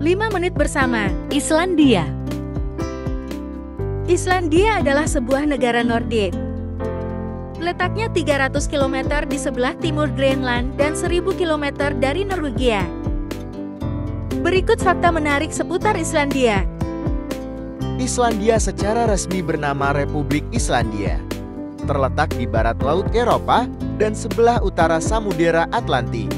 5 menit bersama. Islandia. Islandia adalah sebuah negara Nordik. Letaknya 300 km di sebelah timur Greenland dan 1000 km dari Norwegia. Berikut fakta menarik seputar Islandia. Islandia secara resmi bernama Republik Islandia. Terletak di barat Laut Eropa dan sebelah utara Samudera Atlantik.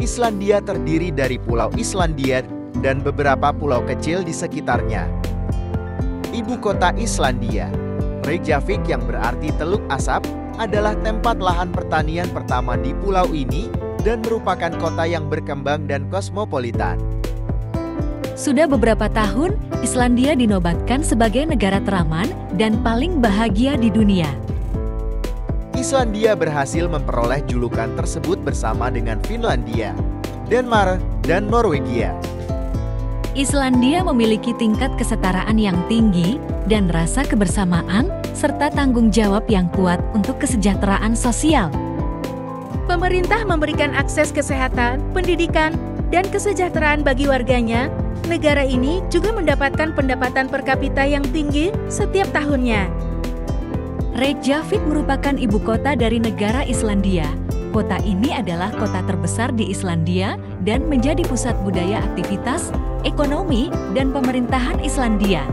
Islandia terdiri dari Pulau Islandia dan beberapa pulau kecil di sekitarnya. Ibu kota Islandia, Reykjavik yang berarti Teluk Asap, adalah tempat lahan pertanian pertama di pulau ini dan merupakan kota yang berkembang dan kosmopolitan. Sudah beberapa tahun, Islandia dinobatkan sebagai negara teraman dan paling bahagia di dunia. Islandia berhasil memperoleh julukan tersebut bersama dengan Finlandia, Denmark, dan Norwegia. Islandia memiliki tingkat kesetaraan yang tinggi dan rasa kebersamaan serta tanggung jawab yang kuat untuk kesejahteraan sosial. Pemerintah memberikan akses kesehatan, pendidikan, dan kesejahteraan bagi warganya. Negara ini juga mendapatkan pendapatan per kapita yang tinggi setiap tahunnya. Reykjavik merupakan ibu kota dari negara Islandia. Kota ini adalah kota terbesar di Islandia dan menjadi pusat budaya, aktivitas, ekonomi, dan pemerintahan Islandia.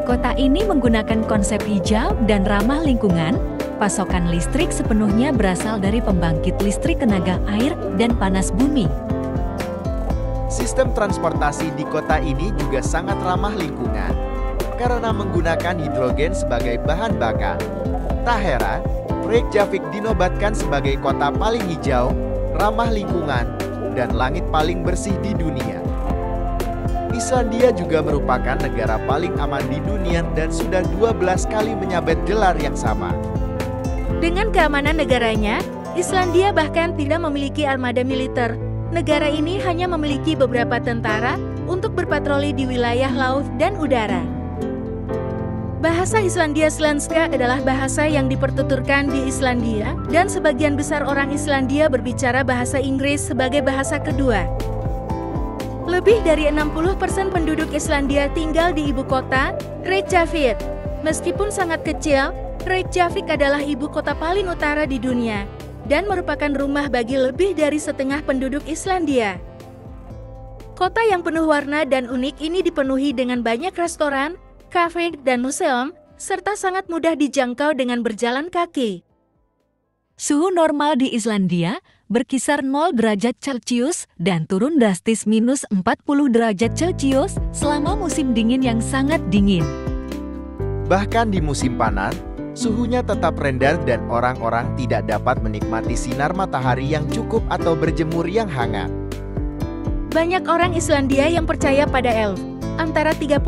Kota ini menggunakan konsep hijau dan ramah lingkungan. Pasokan listrik sepenuhnya berasal dari pembangkit listrik tenaga air dan panas bumi. Sistem transportasi di kota ini juga sangat ramah lingkungan karena menggunakan hidrogen sebagai bahan bakar. Tak heran, Reykjavik dinobatkan sebagai kota paling hijau, ramah lingkungan, dan langit paling bersih di dunia. Islandia juga merupakan negara paling aman di dunia dan sudah 12 kali menyabet gelar yang sama. Dengan keamanan negaranya, Islandia bahkan tidak memiliki armada militer. Negara ini hanya memiliki beberapa tentara untuk berpatroli di wilayah laut dan udara. Bahasa Islandia Slenska adalah bahasa yang dipertuturkan di Islandia, dan sebagian besar orang Islandia berbicara bahasa Inggris sebagai bahasa kedua. Lebih dari 60% penduduk Islandia tinggal di ibu kota, Reykjavik. Meskipun sangat kecil, Reykjavik adalah ibu kota paling utara di dunia, dan merupakan rumah bagi lebih dari setengah penduduk Islandia. Kota yang penuh warna dan unik ini dipenuhi dengan banyak restoran, kafe, dan museum, serta sangat mudah dijangkau dengan berjalan kaki. Suhu normal di Islandia berkisar 0 derajat Celcius dan turun drastis minus 40 derajat Celcius selama musim dingin yang sangat dingin. Bahkan di musim panas, suhunya tetap rendah dan orang-orang tidak dapat menikmati sinar matahari yang cukup atau berjemur yang hangat. Banyak orang Islandia yang percaya pada elf. Antara 30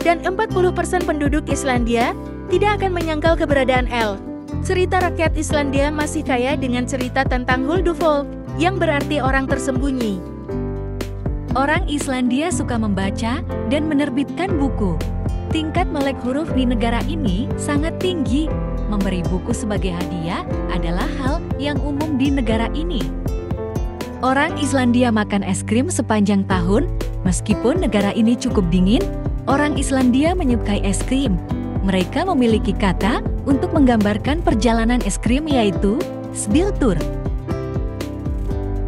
dan 40% penduduk Islandia tidak akan menyangkal keberadaan elf. Cerita rakyat Islandia masih kaya dengan cerita tentang Huldufolk, yang berarti orang tersembunyi. Orang Islandia suka membaca dan menerbitkan buku. Tingkat melek huruf di negara ini sangat tinggi. Memberi buku sebagai hadiah adalah hal yang umum di negara ini. Orang Islandia makan es krim sepanjang tahun. Meskipun negara ini cukup dingin, orang Islandia menyukai es krim. Mereka memiliki kata untuk menggambarkan perjalanan es krim, yaitu Spiltur.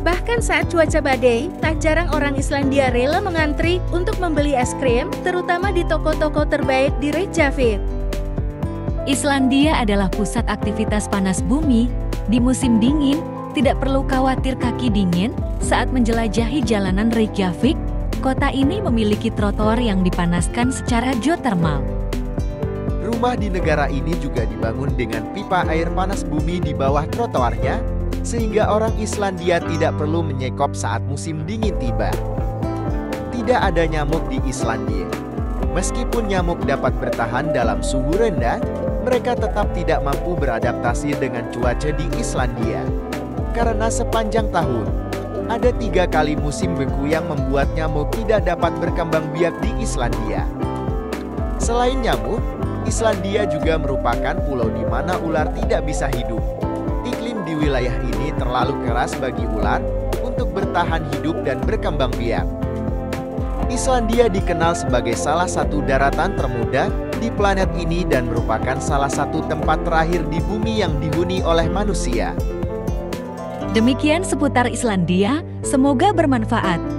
Bahkan saat cuaca badai, tak jarang orang Islandia rela mengantri untuk membeli es krim, terutama di toko-toko terbaik di Reykjavik. Islandia adalah pusat aktivitas panas bumi. Di musim dingin, tidak perlu khawatir kaki dingin saat menjelajahi jalanan Reykjavik. Kota ini memiliki trotoar yang dipanaskan secara geotermal. Rumah di negara ini juga dibangun dengan pipa air panas bumi di bawah trotoarnya, sehingga orang Islandia tidak perlu menyekop saat musim dingin tiba. Tidak ada nyamuk di Islandia. Meskipun nyamuk dapat bertahan dalam suhu rendah, mereka tetap tidak mampu beradaptasi dengan cuaca di Islandia. Karena sepanjang tahun, ada 3 kali musim beku yang membuat nyamuk tidak dapat berkembang biak di Islandia. Selain nyamuk, Islandia juga merupakan pulau di mana ular tidak bisa hidup. Iklim di wilayah ini terlalu keras bagi ular untuk bertahan hidup dan berkembang biak. Islandia dikenal sebagai salah satu daratan termuda di planet ini dan merupakan salah satu tempat terakhir di bumi yang dihuni oleh manusia. Demikian seputar Islandia, semoga bermanfaat.